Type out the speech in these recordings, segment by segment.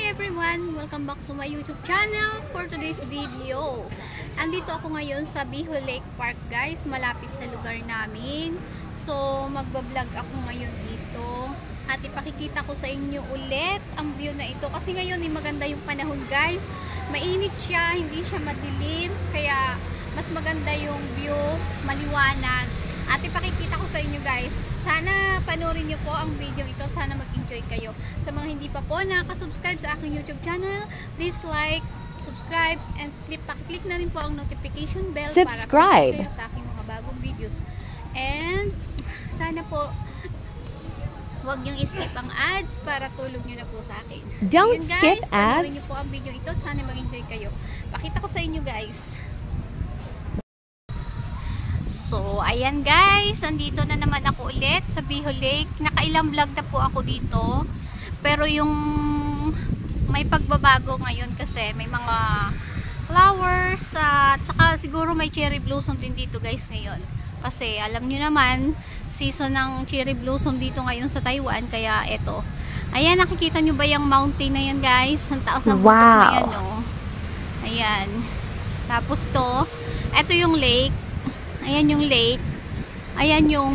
everyone! Welcome back to my YouTube channel for today's video. Andito ako ngayon sa Bihol Lake Park, guys. Malapit sa lugar namin. So, magbablog ako ngayon dito. At ipakikita ko sa inyo ulit ang view na ito. Kasi ngayon maganda yung panahon, guys. Mainit siya, hindi siya madilim. Kaya mas maganda yung view, maliwanag. At ipakikita ko sa inyo, guys. Sana panoorin nyo po ang video ito. Sana mag-enjoy kayo. Sa mga hindi pa po nakasubscribe sa aking YouTube channel, please like, subscribe, and click na rin po ang notification bell subscribe para kayo sa aking mga bagong videos. And sana po huwag nyo i-skip ang ads para tulog nyo na po sa akin. Don't Yun, guys, skip panoorin ads. nyo po ang video ito. Sana mag-enjoy kayo. Pakita ko sa inyo, guys. So, ayan guys, andito na naman ako ulit sa Bihol Lake. Nakailang vlog na po ako dito. Pero yung may pagbabago ngayon kasi may mga flowers at saka siguro may cherry blossom din dito, guys, ngayon. Kasi alam nyo naman, season ng cherry blossom dito ngayon sa Taiwan. Kaya eto. Ayan, nakikita nyo ba yung mountain na yan, guys? Ang taas ng bundok na yan, no? Ayan. Tapos to, eto yung lake. Ayan yung lake. Ayan yung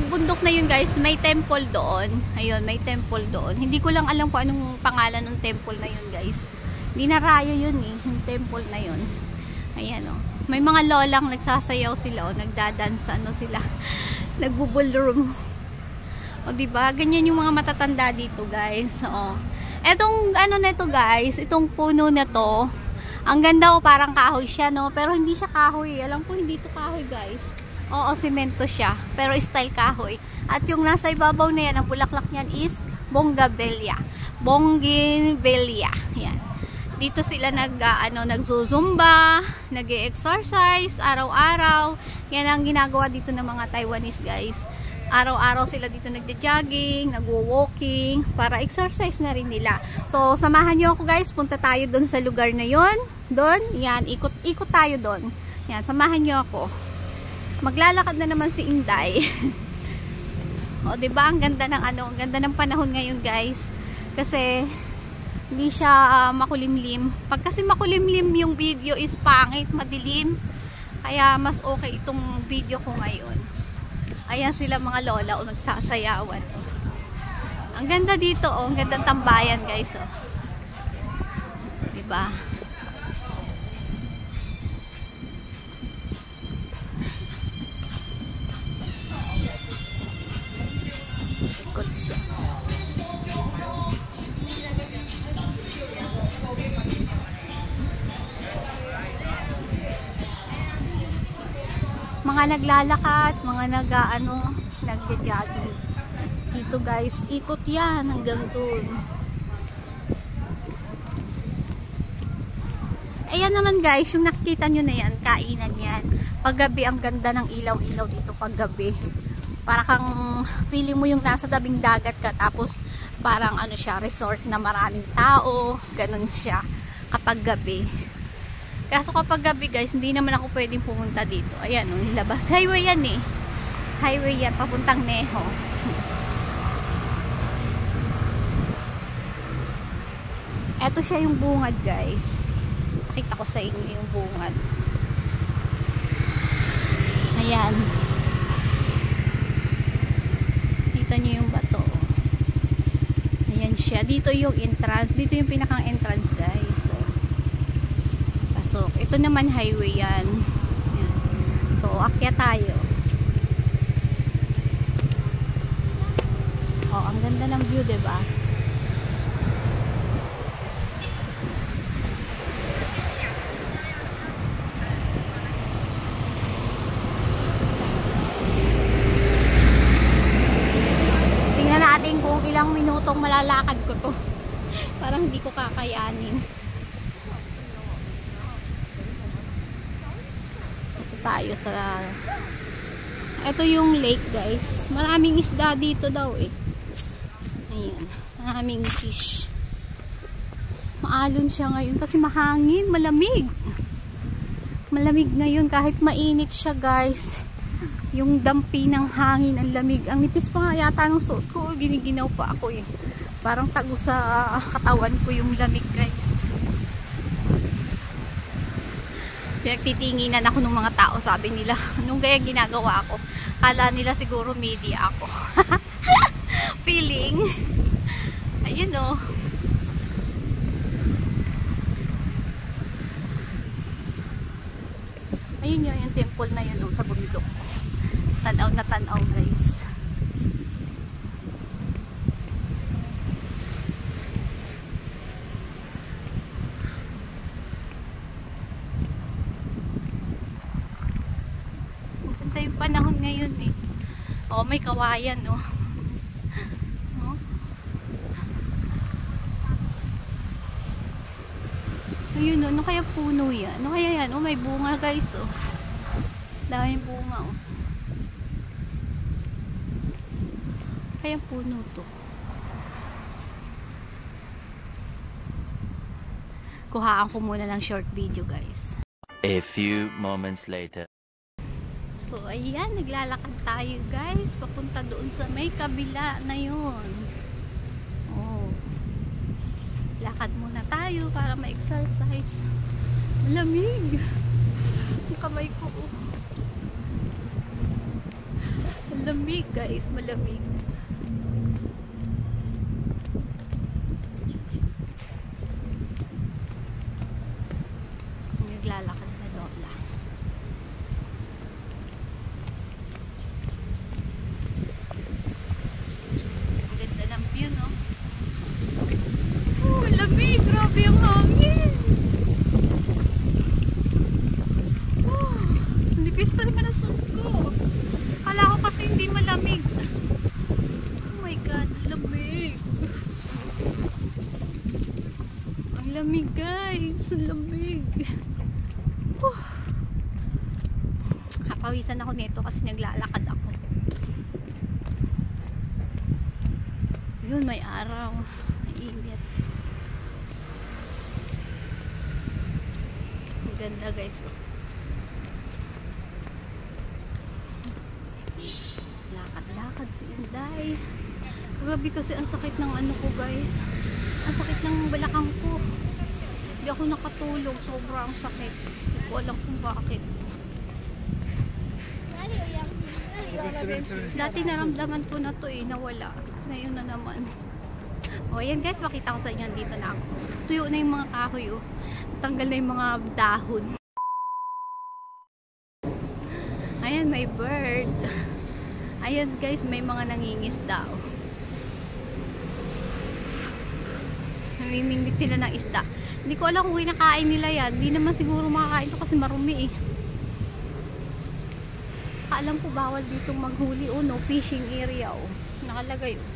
bundok na yun, guys. May temple doon. Ayun, may temple doon. Hindi ko lang alam kung anong pangalan ng temple na yun, guys. Dinarayo yun eh, yung temple na yun. Ayan, oh. May mga lolang nagsasayaw sila, oh. Nagdadance, ano sila. Nagbuballroom. O, diba? Ganyan yung mga matatanda dito, guys. Oh. Etong ano na ito, guys. Itong puno na to. Ang ganda, oh, parang kahoy siya, no? Pero hindi siya kahoy. Alam ko, hindi to kahoy, guys. Oo, semento siya. Pero style kahoy. At yung nasa ibabaw na yan, ang bulaklak niyan is Bougainvillea. Bougainvillea. Yan. Dito sila nagzuzumba, nag-exercise, araw-araw. Yan ang ginagawa dito ng mga Taiwanese, guys. Araw-araw sila dito nagja-jogging, nagwo-walking, para exercise na rin nila. So, samahan nyo ako, guys. Punta tayo doon sa lugar na yon. Doon, yan, ikot tayo doon. Yan, samahan nyo ako. Maglalakad na naman si Inday. O, diba? Ang ganda ng ang ganda ng panahon ngayon, guys. Kasi hindi siya makulimlim. Pag kasi makulimlim yung video is pangit, madilim. Kaya mas okay itong video ko ngayon. Ayan sila mga lola o nagsasayawan. Ang ganda dito, oh. Ang gandang tambayan, guys, oh. Diba? Ikot siya. Mga naglalakad, mga nagja-jogging. Dito, guys, ikot yan hanggang dun. Ayan naman, guys, yung nakikita nyo na yan, kainan yan. Paggabi, ang ganda ng ilaw-ilaw dito paggabi. Para kang feeling mo yung nasa tabing dagat ka, tapos parang ano siya, resort na maraming tao, ganun siya kapag gabi. Kaso kapag gabi, guys, hindi naman ako pwedeng pumunta dito. Ayan, oh, nilabas. Highway yan eh. Highway yan, papuntang Neho. Eto siya yung bungad, guys. Pakita ko sa inyo yung bungad. Ayan. Kita nyo yung bato. Ayan siya. Dito yung entrance. Dito yung pinakang entrance, guys. So, ito naman highway yan. Ayan. So, akyat tayo. Oh, ang ganda ng view, diba? Tingnan natin kung ilang minutong malalakad ko to. Parang hindi ko kakayanin. Tayo sa ito yung lake, guys. Maraming isda dito daw eh. Ayan, maraming fish. Maalon siya ngayon kasi mahangin, malamig. Malamig ngayon kahit mainit siya, guys. Yung dampi ng hangin, ang lamig. Ang nipis pa nga yata ng suot ko, giniginaw pa ako eh. Parang tago sa katawan ko yung lamig, guys. Pinagtitinginan ako ng mga tao, sabi nila. Nung kaya ginagawa ko, kala nila siguro media ako. Feeling. Ayun o. Ayun yun, yung temple na yun sa bundok. Tanaw na tanaw, guys. Maganda yung panahon ngayon eh. Oh, may kawayan oh. Oh. Ayun oh, ano kaya puno yan? Ano kaya yan? Oh, may bunga, guys oh. Daming bunga oh. Kaya puno to. Kuhaan ko muna ng short video, guys. A few moments later. So, ayan, naglalakad tayo, guys. Papunta doon sa may kabila na yun. Oh. Lakad muna tayo para ma-exercise. Malamig. Ang kamay ko. Oh. Malamig, guys. Malamig. Naglalakad na lola. Yun, no? Oh, lamig! Grabe ang hangin! Oh, nipis pa naman ang suot ko. Kala ko kasi hindi malamig. Oh my God, lamig! Ang lamig, guys! Ang lamig! Oh. Kapawisan ako nito kasi naglalakad ako. Yun, may araw. Mainit. Ang ganda, guys. Lakad-lakad si Inday. Grabe kasi ang sakit ng ano ko, guys. Ang sakit ng balakang ko. Hindi ako nakatulog. Sobrang sakit. Hindi ko alam kung bakit. Dati naramdaman ko na to eh, nawala. Tapos ngayon na naman. O ayan, guys, makita ko sa inyo, dito na ako. Tuyo na yung mga kahoy oh. Tanggal na yung mga dahon. Ayan, may bird. Ayan, guys, may mga nangingisda oh. Namimingwit sila ng isda. Hindi ko alam kung kinakain nila yan. Hindi naman siguro makakain to kasi marumi eh. Alam ko bawal dito maghuli oh, no fishing area oh. Nakalagay oh,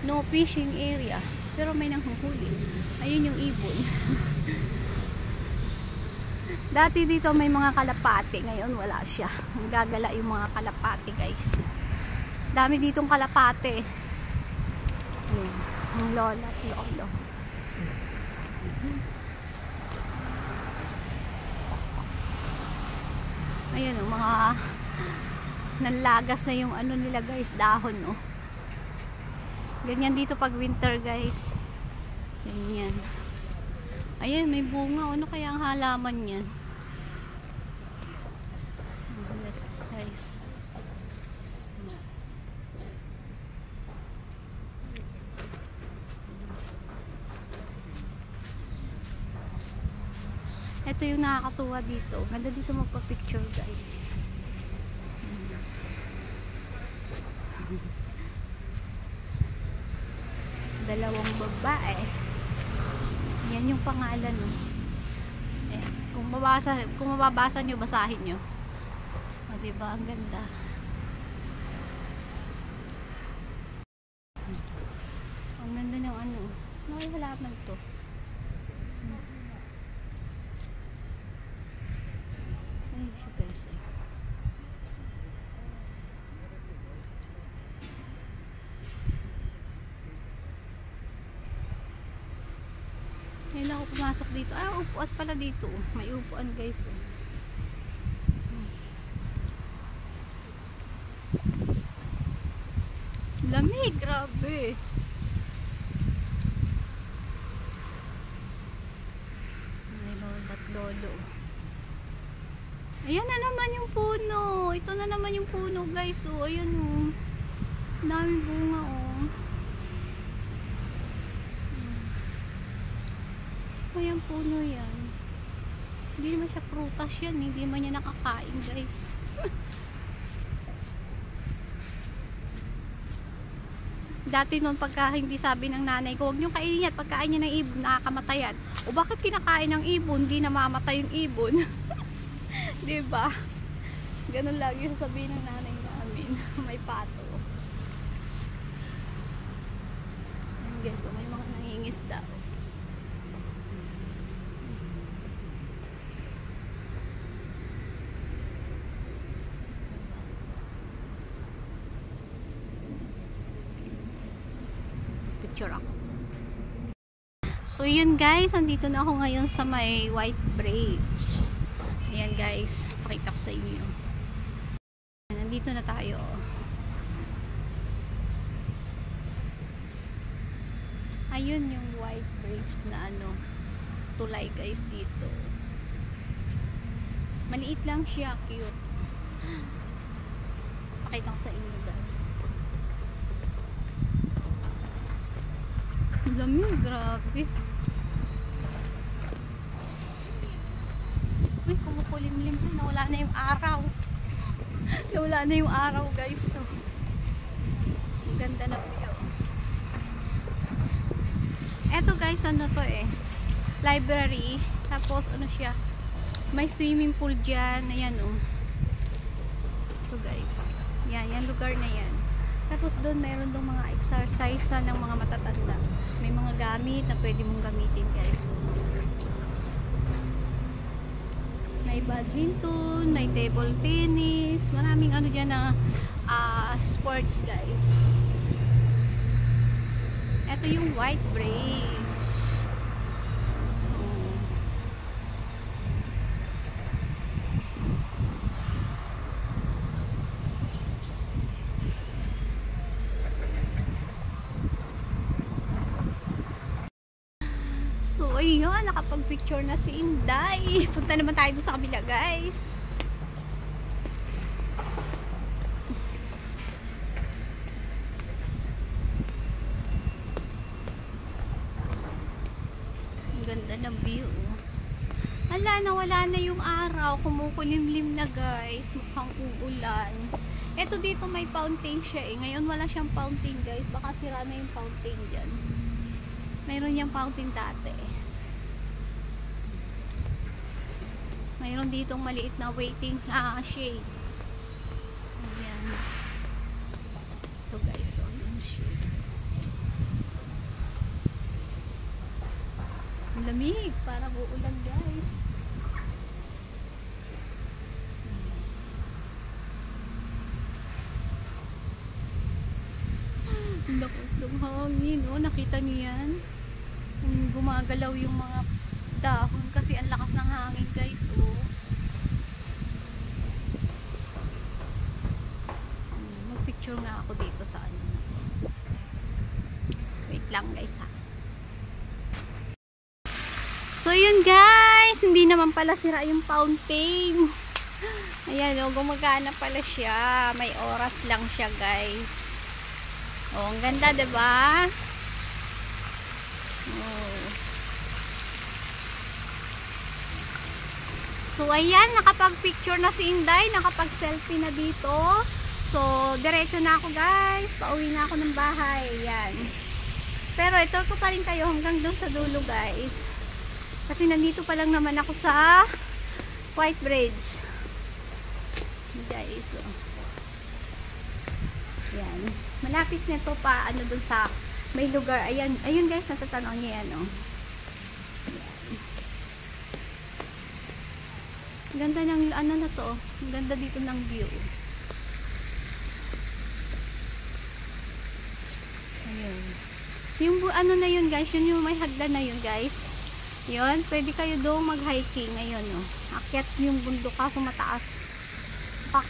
no fishing area. Pero may nanghuhuli. Ayun yung ibon. Dati dito may mga kalapati, ngayon wala siya. Gagala yung mga kalapati, guys. Dami ditong kalapati. Ayan, ang lola at lolo. Ayan oh, mga nanlagas na yung ano nila, guys, dahon oh. Ganyan dito pag winter, guys. Ganyan. Ayan, may bunga. Ano kaya ang halaman yan? Guys. Ito yung nakakatuwa dito. Ganda dito magpa-picture, guys. Dalawang babae. Yan yung pangalan no. Ayan. Kung mababasa nyo, basahin nyo. O diba, ang ganda. Ang ganda ng ano. May halaman to. Ayun siya, guys. Ngayon ako pumasok dito. Ah, upuan pala dito. May upuan, guys. Lamig, grabe. Ayan na naman yung puno. Ito na naman yung puno, guys. Oh, ayan oh. Daming bunga oh. Ayan puno yan. Hindi naman siya prutas yan. Hindi naman niya nakakain, guys. Dati noon pagka hindi sabi ng nanay ko, huwag niyong kainin yan. Pagkain niya ng ibon, nakakamatayan. O bakit kinakain ng ibon? Hindi namamatay yung ibon. Diba? Ganun lagi sasabihin ng nanay namin. May pato. Ayan guys, so may mga nangingisda. Picture ako. So yun guys, andito na ako ngayon sa may White Bridge. Ayan guys, pakita ko sa inyo. Nandito na tayo. Ayun yung White Bridge na ano, tulay guys dito. Maliit lang siya, cute. Pakita ko sa inyo guys. Lamig, grabe. Uy, kumukulimlim na. Nawala na yung araw. Nawala na yung araw guys. So, ang ganda na view. Eto guys, ano to eh. Library. Tapos ano siya. May swimming pool dyan. Ayan oh. Ito guys. Yan, yan lugar na yan. Tapos doon meron dong mga exercise ng mga matatanda. May mga gamit na pwede mong gamitin guys. So, may badminton, may table tennis, maraming ano dyan na sports guys. Ito yung White Bridge. So, ayun, nakapag-picture na si Inday. Punta naman tayo doon sa kabila, guys. Ang ganda ng view. Hala, nawala na yung araw. Kumukulimlim na, guys. Mukhang uulan. Eto dito may fountain siya eh. Ngayon wala siyang fountain, guys. Baka sira na yung fountain dyan. Mayroon niyang fountain dati. Mayroon ditong maliit na waiting shade. Ayan. Ito guys, so yung shade. Ang lamig, parang uulan guys. Ang lakas ng hangin, oh. Nakita niyo yan? Gumagalaw yung mga dahon kasi ang lakas ng hangin guys, oh. Magpicture nga ako dito sa ano. Wait lang guys ha. So yun guys, hindi naman pala sira yung fountain. Ayan oh, gumagana pala siya. May oras lang siya guys. Oh, ang ganda, 'di ba? Oh. So ayan, nakapag-picture na si Inday, nakapag-selfie na dito. So diretso na ako guys, pauwi na ako ng bahay. Ayan. Pero ito ko pa rin kayo hanggang doon sa dulo guys. Kasi nandito pa lang naman ako sa White Bridge. Guys, oh. Ayan. Malapit nito pa ano dun sa may lugar. Ayan, ayun guys, natatanaw niya yan, oh. Ayan. Ganda ng ano na to. Ang ganda dito ng view. Ayun. Yung ano na yun guys, yun yung may hagdan na yun guys. Yun, pwede kayo doon mag-hiking. Ayun, oh. Akyat yung bundok kaso mataas.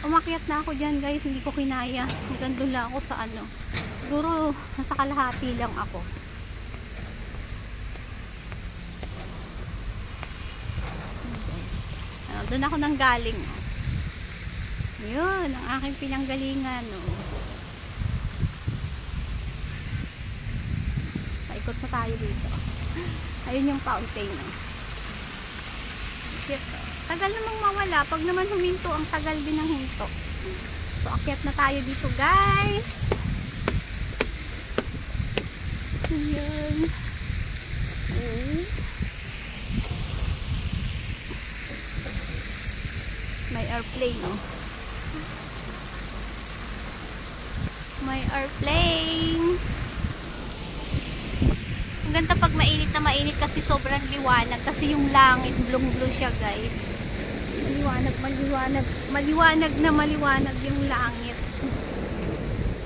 Umakyat na ako dyan guys, hindi ko kinaya. Hanggang doon lang ako sa ano. Siguro, nasa kalahati lang ako. Doon ako nang galing. Yun, ang aking pinanggalingan. Oh. Paikot na tayo dito. Ayun yung fountain. Oh. Tagal namang mawala. Pag naman huminto, ang tagal din ng hinto. So, akyat na tayo dito, guys. Ayan. Oh. May airplane, oh. May airplane. Ang ganda pag mainit na mainit kasi sobrang liwanag. Kasi yung langit, blue-blue siya, guys. Maliwanag, maliwanag na maliwanag yung langit.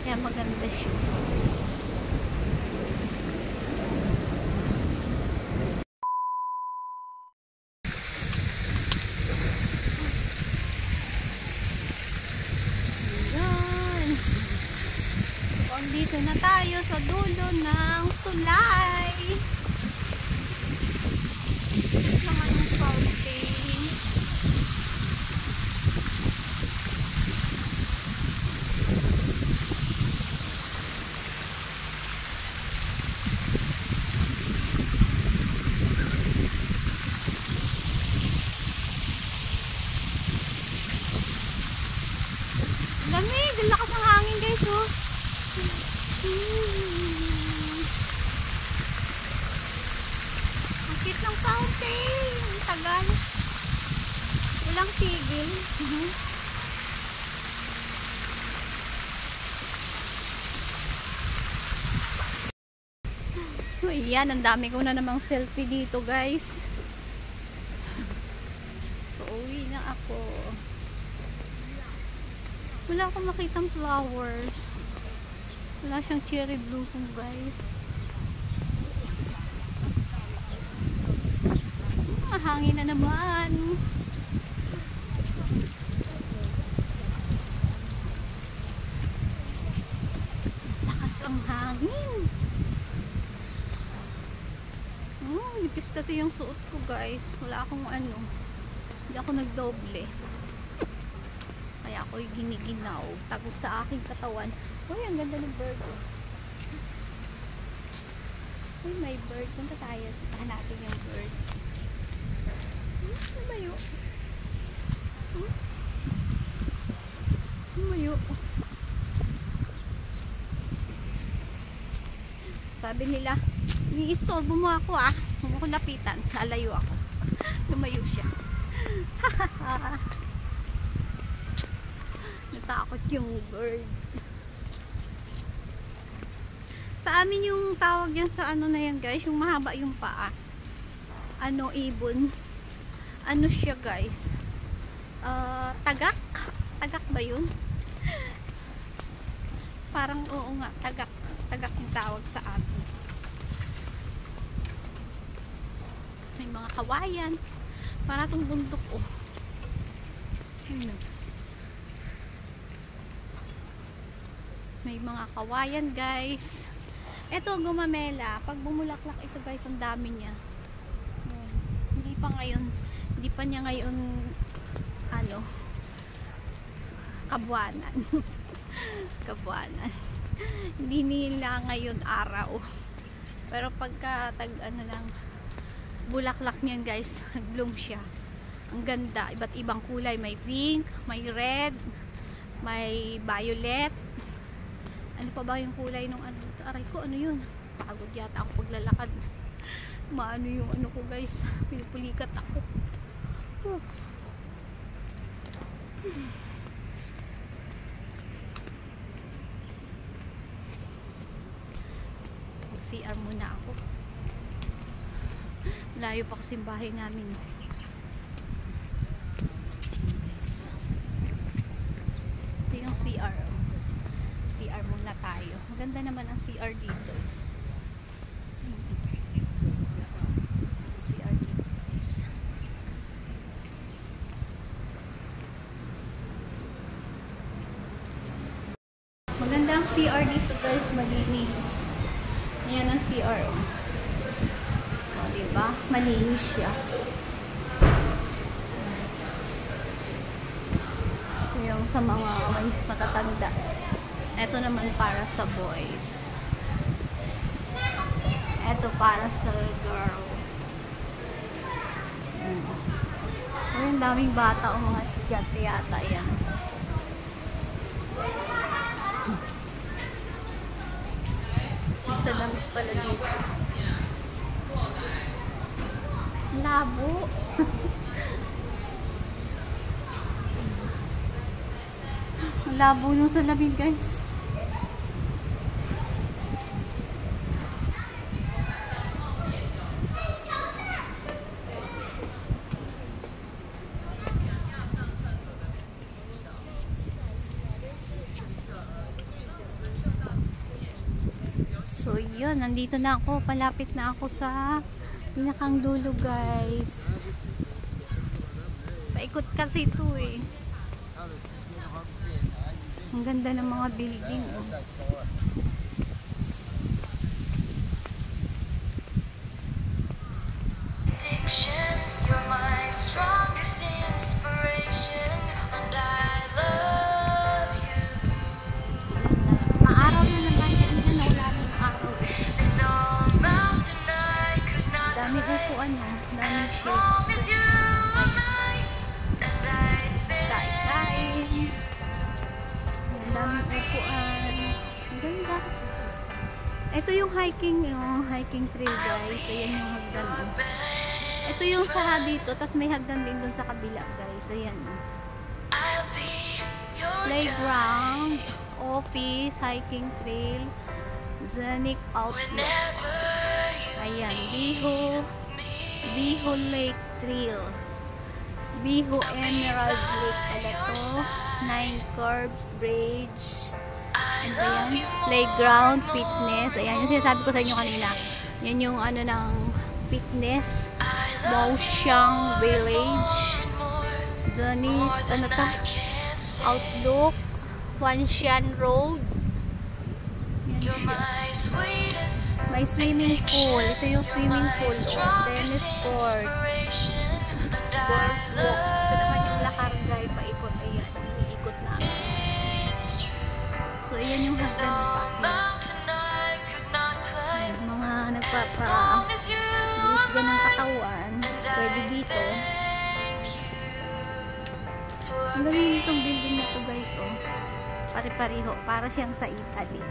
Kaya maganda siya. Dito na tayo sa dulo ng tulay. Naman yung fountain. Lamig, ang lakas ng hangin, guys, oh. Ang cute ng fountain. Ang tagal. Walang tigil. So, yan. Ang dami ko na namang selfie dito, guys. So, uwi na ako. Wala akong makitang flowers. Wala siyang cherry blossom, guys. Hangin na naman. Lakas ang hangin. Nipis kasi yung suot ko, guys. Wala akong ano. Hindi ako nagdoble. Kaya ako'y giniginaw. Tagos sa aking katawan. Uy, ang ganda ng bird. Uy, may bird. Punta tayo. Puntahan natin yung bird. Lumayo. Lumayo. Sabi nila, ni-istorbo mo ako, ah. Huwag mo ko lapitan. Lalayo ako. Lumayo siya. Natakot yung bird. Sa amin yung tawag yan sa ano na yan, guys, yung mahaba yung paa. Ano, ibon. Ano siya, guys? Tagak? Tagak ba yun? Parang oo nga, tagak. Tagak yung tawag sa amin. May mga kawayan. Para itong bundok, oh. May mga kawayan, guys. Ito, gumamela. Pag bumulaklak ito, guys, ang dami niya. Hindi pa ngayon. Hindi pa niya ngayon ano, kabuanan. Kabuanan. Hindi nila ngayon araw. Pero pagka tag ano lang bulaklak niyan, guys, nag-bloom siya. Ang ganda, iba't ibang kulay, may pink, may red, may violet. Ano pa ba yung kulay nung ano? Aray ko, ano yun? Pagod yata ako paglalakad. Maano yung ano ko, guys. Pinupulikat ako. Mag-CR muna ako. Layo pa kasi bahay namin. Ito yung CR. CR muna tayo. Maganda naman ang CR dito. CR dito, guys. Maganda ang CR dito, guys. Malinis. Ayan ang CR. O, diba? Malinis siya. Yung lang sa mga may matatanda. Ito naman para sa boys. Ito para sa girl. Ang daming bata o mga estudyante yata yan. Isa lang pala dito. Labo. Ang labo nung sa lamig, guys. So, yun. Nandito na ako. Palapit na ako sa pinakang dulo, guys. Paikot kasi ito eh. Ang ganda ng mga building, oh. You're my strongest inspiration, and I love you. Maaraw na naman. Hindi na wala ng araw. There's no mountain I could not Dami upuan, oh. Dami as long as you are mine, and I thank you. Ang dami upuan. Ang ganda. Ito yung hiking trail, guys. Ayan yung hagdan, oh. Ito yung sa dito, tapos may hagdan din dun sa kabila, guys. Ayan. Playground, office, hiking trail, scenic outlook. Ayan, Biho Lake Trail. Biho Emerald Lake pala to. 9 Curves Bridge. Ayan, playground, fitness. Ayan, yung sinasabi ko sa inyo kanina. Yan yung ano ng fitness. Moshang Village, Zonic, ano to? Outlook, Wanshan Road. Yan siya. May swimming pool. Ito yung swimming pool. Tennis court. Golf walk. Ito naman yung Lacargay paikot. Ayan, iikot namin. So, ayan yung hagdan pa. Mga nagpapa-liit ka ng katawan. Pwede dito. Ang galing nitong building na to, guys, oh. Pare-pareho. Para siyang sa Italy.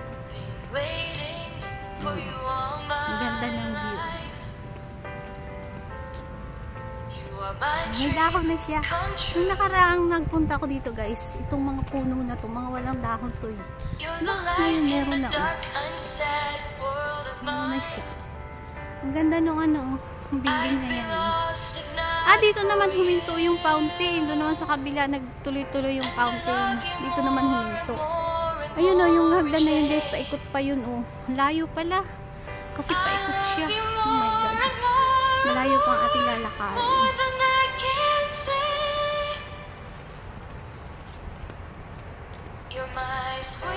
Ang ganda ng view. May dahon na siya. Nung nakaraang nagpunta ko dito, guys, itong mga puno na to, mga walang dahon to, eh. Ngayon meron na, oh. Ano na siya. Ang ganda nung ano, building na yan. Dito naman huminto yung fountain. Doon naman sa kabila, nagtuloy-tuloy yung fountain. Dito naman huminto. Ayun, oh, yung hagdan na yun, guys, paikot pa yun, oh. Layo pala. Kasi paikot siya. Oh my God. Malayo pa ang ating lalakarin.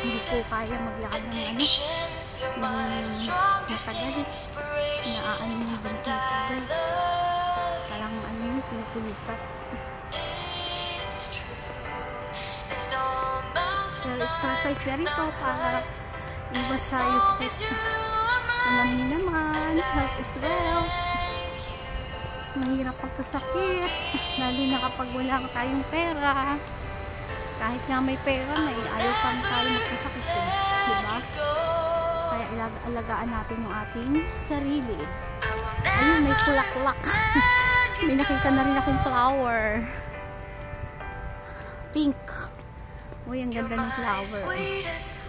Hindi ko kaya maglakad ng ano. Matagal. Naaan yung bintang ko, guys. Parang ano yung pinupulikat. Pero exercise na rito para iwas tayo sa alam niyo naman, health is wealth. Mahirap pagkasakit, lalo na kapag wala tayong pera. Kahit nga may pera na, ayaw pa tayo magkasakit, eh. Diba? Kaya alagaan natin yung ating sarili. Ayun, may pulaklak. May nakita na rin akong flower. Pink. Uy, ang ganda ng flower.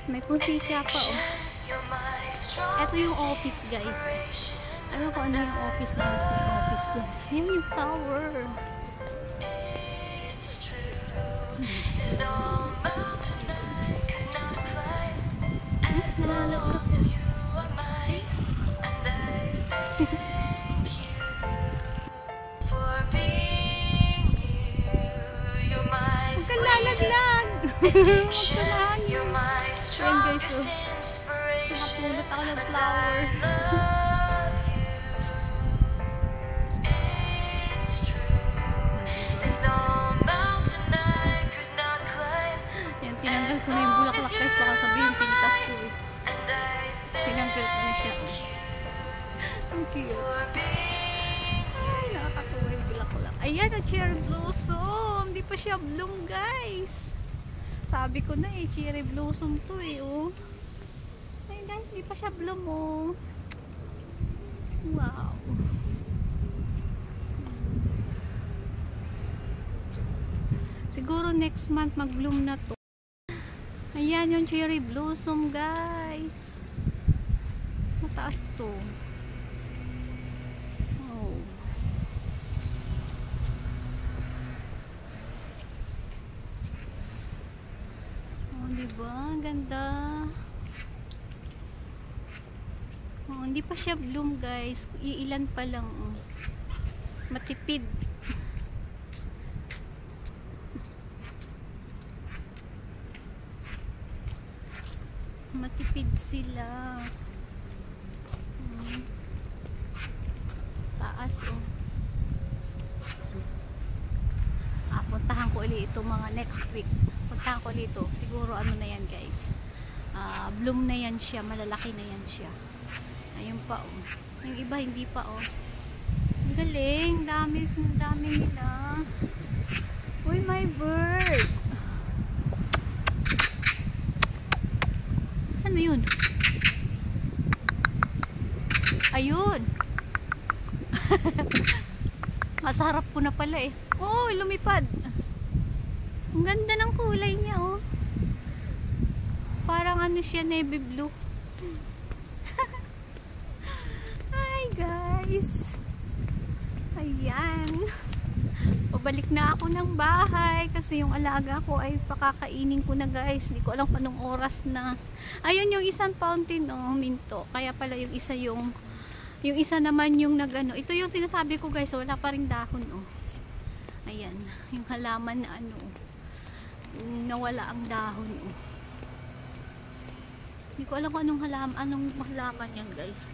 May pusika pa, oh. Ito yung office, guys. Alam ko ano yung office na yung office din. Yan yung tower. Huwag kang lalaglag! Huwag ka lang! Ayan, guys, oh. Nakapulot ako ng flower. na siya. Oh. Ang cute. Ay, nakakatuwa yung bulaklak. Ayan, ang cherry blossom. Hindi pa siya bloom, guys. Sabi ko na eh, cherry blossom to eh, oh. Ay, guys, hindi pa siya bloom, oh. Wow. Siguro next month mag-bloom na to. Ayan yung cherry blossom, guys. Mataas to. Oh. Oh, diba? Ganda. Oh, hindi pa siya bloom, guys. Iilan pa lang. Oh. Matipid. Matipid sila. Taas, oh. Puntahan ko ulit ito mga next week. Puntahan ko ulit ito. Siguro ano na yan, guys. Bloom na yan siya. Malalaki na yan siya. Ayun pa, oh. Yung iba hindi pa, oh. Ang galing. Dami nila. Uy, my bird. Saan na yun? Ayun. Nasa harap ko na pala eh. Oh, lumipad. Ang ganda ng kulay niya, oh. Parang ano siya, navy blue. Hi guys. Ayan. Pabalik na ako ng bahay kasi yung alaga ko ay pakakainin ko na, guys. Hindi ko alam kung anong oras na. Ayun yung isang fountain, oh, minto. Kaya pala yung isa yung isa naman yung nagano. Ito yung sinasabi ko, guys, wala pa ring dahon, oh. Ayan, yung halaman na ano, nawala ang dahon, oh. Hindi ko alam kung anong halaman yan, guys.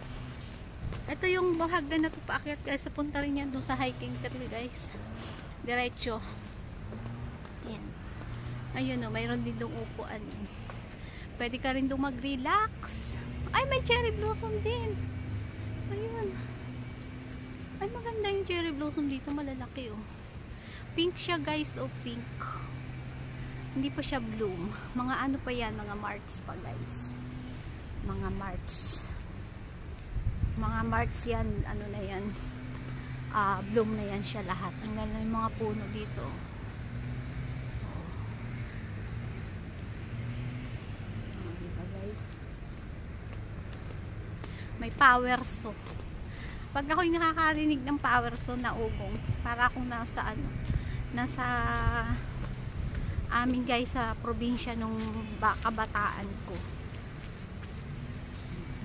Ito yung bahagdan na ito paakyat, guys. Punta rin yan doon sa hiking trail, guys. Diretso. Ayan. Ayun, oh, mayroon din doong upuan. Pwede ka rin doon mag-relax. Ay, may cherry blossom din. Ayun. Ay, maganda yung cherry blossom dito. Malalaki, oh. Pink siya, guys. Oh, pink. Hindi pa siya bloom. Mga ano pa yan. Mga March pa, guys. Mga March. Mga March yan. Ano na yan. Bloom na yan siya lahat. Ang ganda yung mga puno dito. Diba, guys? May power saw. Pag ako'y nakakarinig ng power saw na ugong, para akong nasa ano, nasa amin, guys, sa probinsya nung kabataan ko.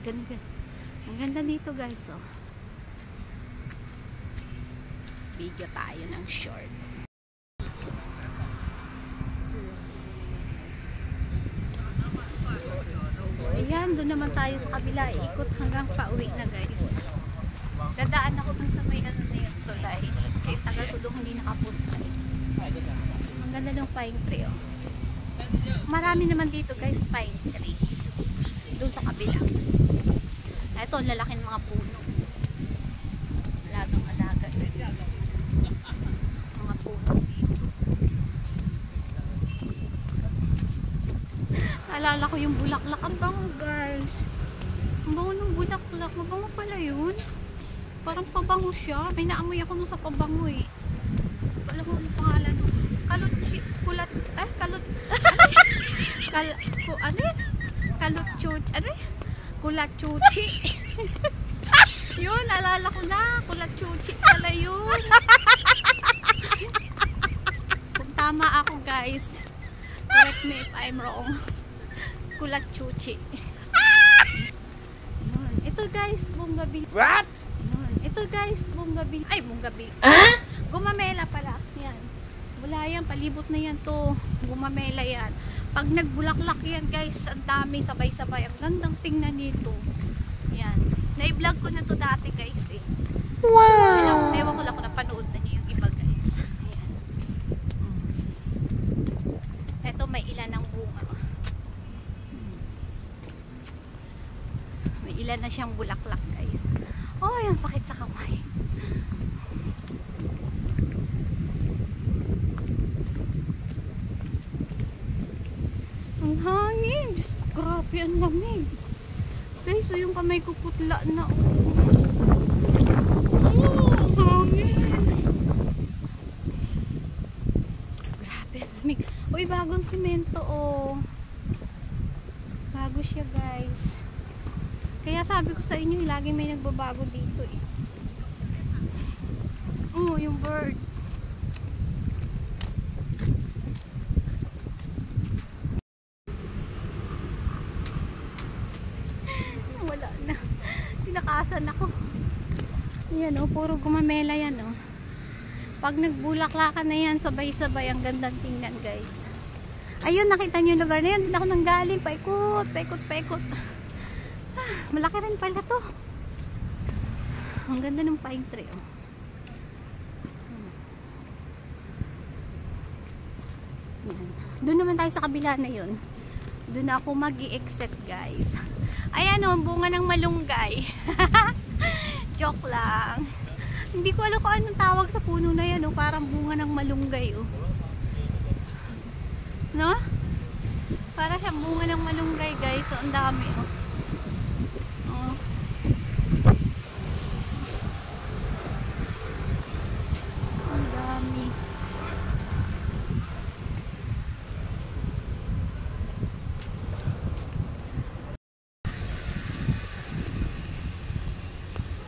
Ganda. Ang ganda dito, guys, oh. Video tayo ng short. So, ayan, doon naman tayo sa kabila. Ikot hanggang pauwi na, guys. Dadaan ako dun sa may ano na yung tulay. Kasi tagal ko doon hindi nakapunta. Ang ganda ng pine tree, oh. Marami naman dito, guys, pine tree. Doon sa kabila. Ito, ang lalaki ng mga puno. Alagang alaga. Mga puno dito. Naalala ko yung bulaklak. Ang bango, guys. Ang bango ng bulaklak. Mabango pala yun. Parang pabango siya. May naamoy ako nung sa pabango, eh. Alam mo yung pangalan. Kulat. Kulat chuchi. Yun, alala ko na. Kulat chuchi pala yun. Kung tama ako, guys, correct me if I'm wrong. Kulat chuchi. Ito, guys, bonggabi. What? Ito, guys, bonggabi. Ay, bonggabi. Gumamela pala. Yan. Wala yan. Palibot na yan to. Gumamela yan. Pag nagbulaklak yan, guys, ang dami, sabay-sabay. Ang gandang tingnan nito. Yan. Na-vlog ko na to dati, guys, eh. Wow! Ewan ko lang kung napanood na niyo yung iba, guys. Ayan. Eto, may ilan ng bunga. May ilan na siyang bulaklak guys. Oh, yung sakit sa kamay. Ang hangin. Diyos ko, grabe ang lamig. Guys, so yung kamay ko putla na. Oh, ang hangin. Grabe ang lamig. Uy, bagong simento oh. Bago siya guys. Kaya sabi ko sa inyo, laging may nagbabago dito eh. Oh, yung bird. Wala na. Tinakasan ako. Yan oh, puro gumamela yan oh. Pag nagbulaklakan na yan, sabay-sabay. Ang gandang tingnan guys. Ayun, nakita nyo yung lugar na yan. Doon ako nang galing. Paikot, paikot, paikot. Malaki rin pala to. Ang ganda ng pine tree oh. Yan. Doon naman tayo sa kabila na yun. Doon ako mag-i-exit guys. Ayan oh, bunga ng malunggay. Joke lang. Hindi ko alam kung anong tawag sa puno na yan oh. Parang bunga ng malunggay oh. No? Para siyang bunga ng malunggay guys. So, ang dami oh.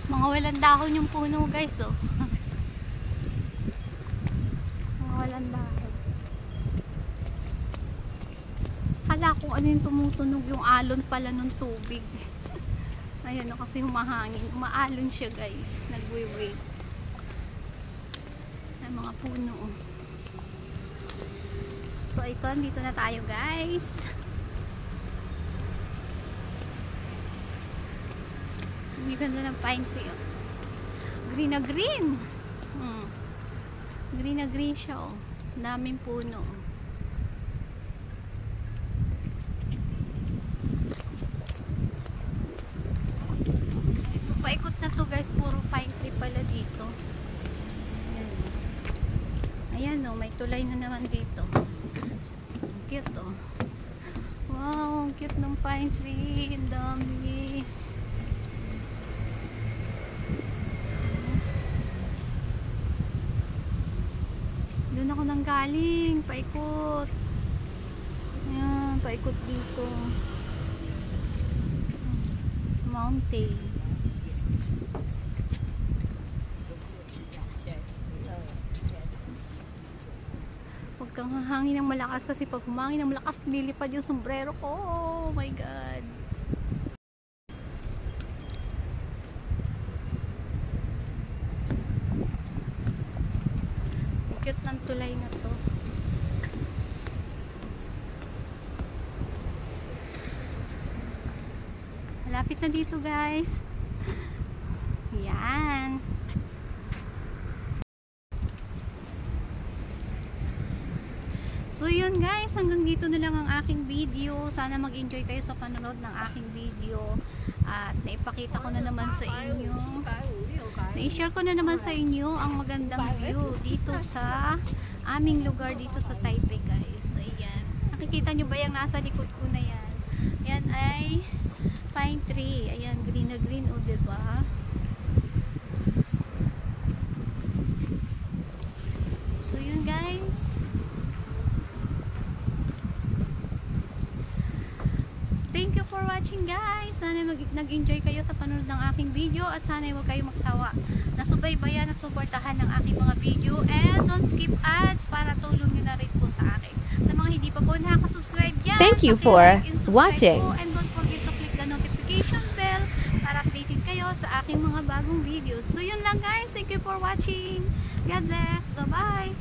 Mga walang dahon yung puno guys oh. Mga walang dahon. Kala ko ano yung tumutunog, yung alon pala ng tubig. Ayan oh, kasi humahangin. Umaalon siya guys. Nagwe-wait. Ay, mga puno oh. So ito, dito na tayo guys. Ang ganda ng pine tree oh. Green na green. Green na green siya oh. Daming puno. Paikot na to guys. Puro pine tree pala dito. Ayan oh. Ayan oh. May tulay na naman dito. Cute oh. Wow, cute ng pine tree. Ang dami. Doon ako nang galing, paikot. Ayan, paikot dito. Mountain. Huwag kang hangin ng malakas kasi pag humangin ng malakas, lilipad yung sombrero ko. Oh my God. Cute ng tulay na to. Malapit na dito guys. Yan. So yun guys, hanggang dito na lang ang aking video. Sana mag-enjoy kayo sa panonood ng aking video. At naipakita ko na naman sa inyo, na-share ko na naman sa inyo ang magandang view dito sa aming lugar dito sa Taipei guys. Ayan. Nakikita nyo ba yung nasa likod ko na yan? Yan ay pine tree. Ayan, green na green o diba? So yun guys. Thank you for watching guys. Sana nag-enjoy kayo sa panonood ng aking video at sana huwag kayo magsawa na subaybayan at suportahan ng aking mga video, and don't skip ads para tulong nyo na rin po sa akin. Sa mga hindi pa po nakaka-subscribe dyan, Thank you for watching. and don't forget to click the notification bell para updated kayo sa aking mga bagong videos. So yun lang guys. Thank you for watching. God bless. Bye bye.